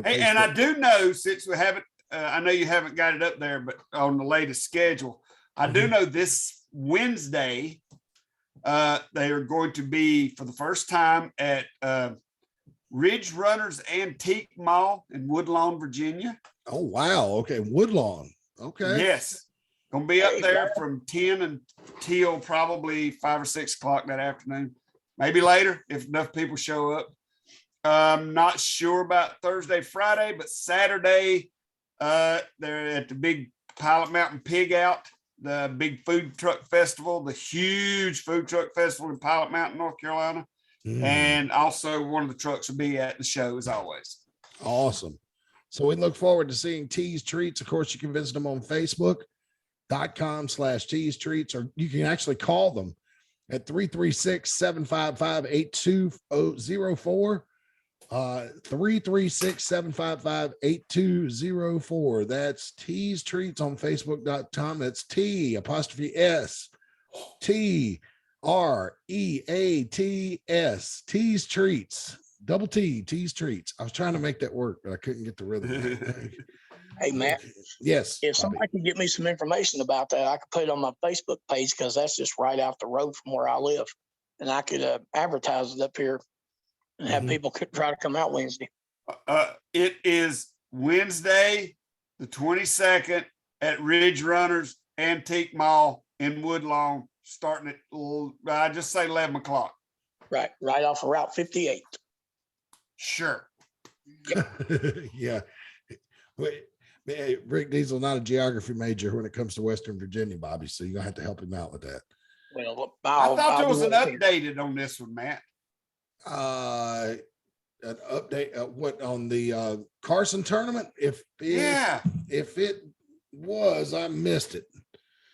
Hey, and I do know, since we haven't, I know you haven't got it up there, but on the latest schedule, I do know this Wednesday, they are going to be for the first time at Ridge Runners Antique Mall in Woodlawn, Virginia. Oh, wow. Okay. Woodlawn. Okay. Yes. Going to be up there from 10 until probably 5 or 6 o'clock that afternoon. Maybe later if enough people show up. I'm not sure about Thursday, Friday, but Saturday, they're at the big Pilot Mountain Pig Out, the big food truck festival, the huge food truck festival in Pilot Mountain, North Carolina. And also one of the trucks will be at the show as always. Awesome. So we look forward to seeing Tea's Treats. Of course, you can visit them on Facebook.com/Tea's Treats, or you can actually call them at 336-755-8204. 336-755-8204. That's Tea's Treats on Facebook.com. That's T''S TREATS. Tea's Treats. Double T, Tea's Treats. I was trying to make that work, but I couldn't get the rhythm. Hey, Matt. Yes. If somebody could get me some information about that, I could put it on my Facebook page because that's just right out the road from where I live. And I could advertise it up here and have people try to come out Wednesday. It is Wednesday, the 22nd at Ridge Runners Antique Mall in Woodlawn, starting at, I just say 11 o'clock. Right off of Route 58. Sure. Yeah. Wait, Rick Deezel, not a geography major when it comes to Western Virginia, Bobby. So you're gonna have to help him out with that. Well, I thought there was an updated on this one, Matt. An update what on the Carson tournament? If it was, I missed it.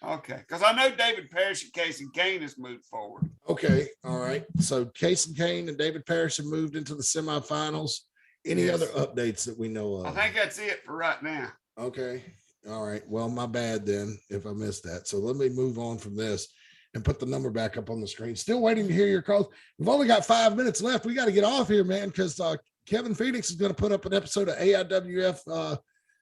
Okay, because I know David Parrish and Casey Kane has moved forward. Okay, all right. So Casey Kane and David Parrish have moved into the semifinals. Any other updates that we know of? I think that's it for right now. Okay, all right. Well, my bad then if I missed that. So let me move on from this and put the number back up on the screen. Still waiting to hear your calls. We've only got 5 minutes left. We got to get off here, man, because Kevin Phoenix is going to put up an episode of AIWF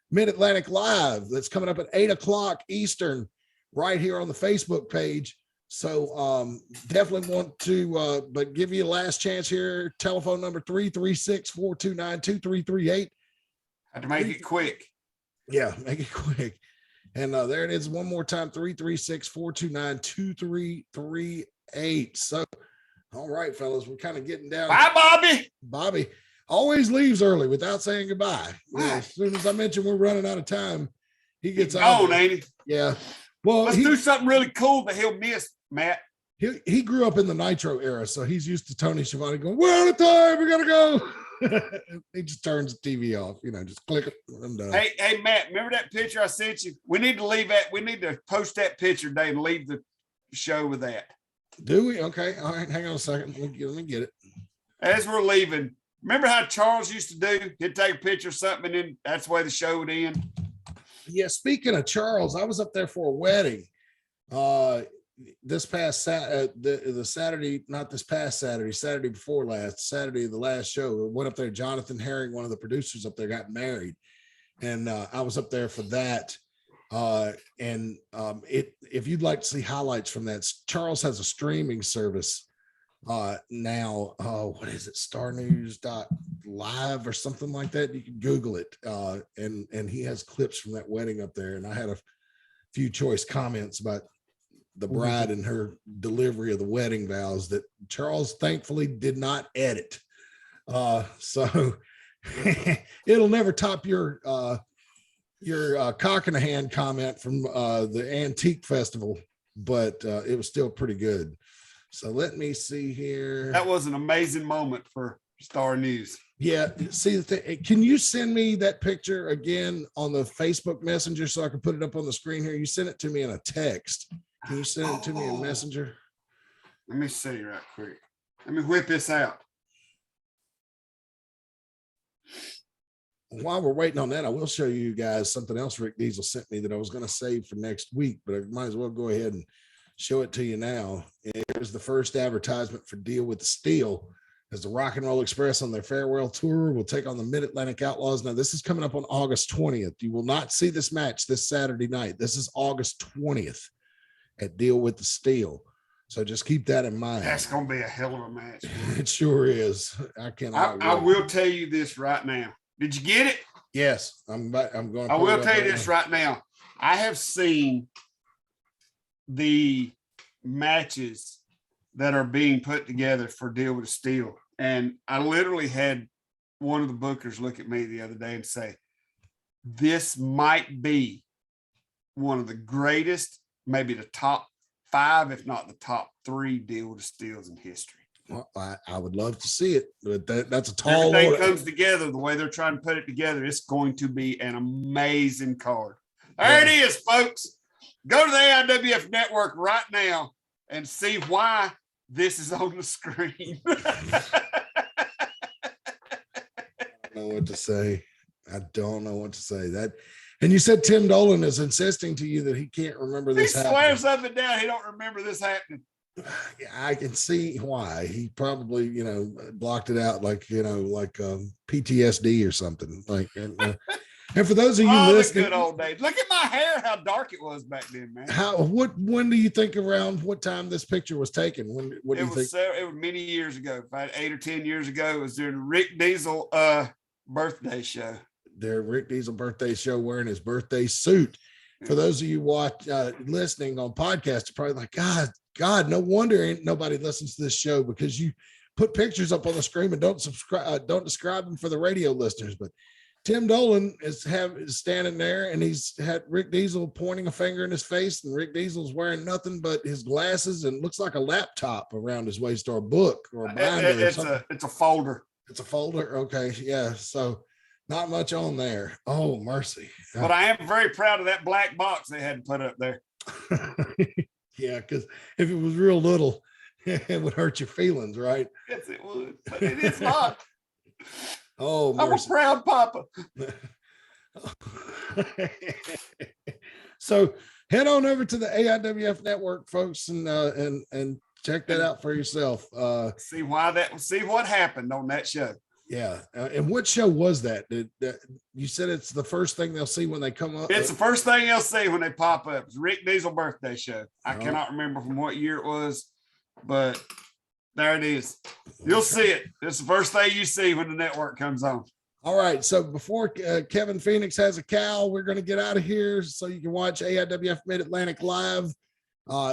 Mid-Atlantic Live that's coming up at 8 o'clock Eastern right here on the Facebook page. So definitely want to but give you a last chance here. Telephone number 336-429-2338. Had to make it quick. Yeah, make it quick. And there it is one more time, 336-429-2338. So, all right, fellas, we're kind of getting down. Bye, Bobby. Bobby always leaves early without saying goodbye. Yeah, as soon as I mention we're running out of time, he gets on, ain't he? Yeah. Well, let's do something really cool that he'll miss, Matt. He grew up in the Nitro era, so he's used to Tony Schiavone going, "We're out of time, we gotta go." He just turns the TV off, just click it. I'm done. Hey, Matt, remember that picture I sent you? We need to post that picture today and leave the show with that. Do we? Okay. All right. Hang on a second. Let me get it. As we're leaving, remember how Charles used to do? He'd take a picture of something and then that's the way the show would end. Yeah. Speaking of Charles, I was up there for a wedding. This past the Saturday, not this past Saturday, Saturday before last, Saturday, the last show. Went up there. Jonathan Herring, one of the producers up there, got married. And I was up there for that. If you'd like to see highlights from that, Charles has a streaming service now. What is it? starnews.live or something like that. You can Google it. And he has clips from that wedding up there. And I had a few choice comments about the bride and her delivery of the wedding vows that Charles thankfully did not edit. So it'll never top your cock in the hand comment from the antique festival, but it was still pretty good. So let me see here. That was an amazing moment for Star News. Yeah. See the thing. Can you send me that picture again on the Facebook Messenger so I can put it up on the screen here? You sent it to me in a text. Can you send it to me in Messenger? Let me see right quick. Let me whip this out. While we're waiting on that, I will show you guys something else Rick Deezel sent me that I was going to save for next week, but I might as well go ahead and show it to you now. Here's the first advertisement for Deal with the Steel. As the Rock and Roll Express on their farewell tour will take on the Mid-Atlantic Outlaws. Now, this is coming up on August 20th. You will not see this match this Saturday night. This is August 20th at Deal with the Steel. So just keep that in mind. That's going to be a hell of a match. It sure is. I will tell you this right now. Did you get it? Yes. I'm going. I will tell you this right now. I have seen the matches that are being put together for Deal with the Steel. And I literally had one of the bookers look at me the other day and say, this might be one of the greatest, maybe the top 5, if not the top 3 Deal with the Steels in history. Well, I would love to see it, but that's a tall Everything order. comes together the way they're trying to put it together. It's going to be an amazing card. There it is, folks. Go to the AIWF network right now and see why this is on the screen. I don't know what to say. I don't know what to say. That, and you said Tim Dolan is insisting to you that he can't remember this. He swears up and down he don't remember this happening. Yeah, I can see why. He probably, blocked it out like PTSD or something. Like, and for those of you listening, the good old days. Look at my hair, how dark it was back then, man. When do you think around what time this picture was taken? What do you think? It was many years ago, about 8 or 10 years ago. It was during Rick Deezel birthday show. Their Rick Deezel birthday show, wearing his birthday suit. For those of you listening on podcast, you're probably like, God, no wonder ain't nobody listens to this show, because you put pictures up on the screen and don't describe them for the radio listeners. But Tim Dolan is standing there, and he's had Rick Deezel pointing a finger in his face, and Rick Diesel's wearing nothing but his glasses and looks like a laptop around his waist, or a book or a binder. It's a folder. It's a folder. Okay. Yeah. So not much on there. Oh, mercy. But I am very proud of that black box they had to put up there. Yeah, because if it was real little, it would hurt your feelings, right? Yes, it would. But it is not. Oh, I'm a proud papa. So head on over to the AIWF network, folks, and check that out for yourself. See what happened on that show. Yeah. And what show was that? You said it's the first thing they'll see when they come up? It's the first thing they'll see when they pop up. It's Rick Deezel birthday show. I cannot remember from what year it was, but there it is. You'll see it. It's the first thing you see when the network comes on. All right. So before Kevin Phoenix has a cow, we're going to get out of here so you can watch AIWF Mid-Atlantic live.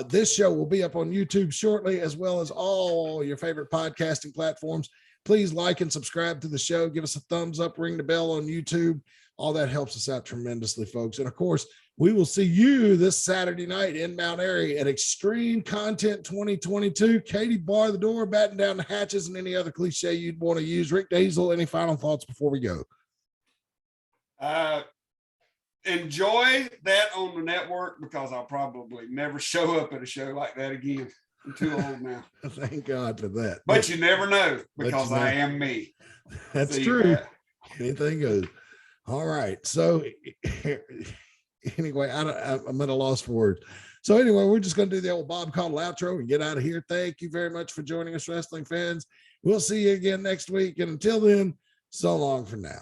This show will be up on YouTube shortly, as well as all your favorite podcasting platforms. Please like and subscribe to the show. Give us a thumbs up, ring the bell on YouTube. All that helps us out tremendously, folks. And of course, we will see you this Saturday night in Mount Airy at Extreme Content 2022. Katie, bar the door, batten down the hatches, and any other cliche you'd want to use. Rick Deezel, any final thoughts before we go? Enjoy that on the network, because I'll probably never show up at a show like that again. I'm too old now. Thank God for that. But you never know, because I am me. That's true. Anything goes. All right. So anyway, I'm at a loss for words. So anyway, we're just going to do the old Bob Caudle outro and get out of here. Thank you very much for joining us, wrestling fans. We'll see you again next week. And until then, so long for now.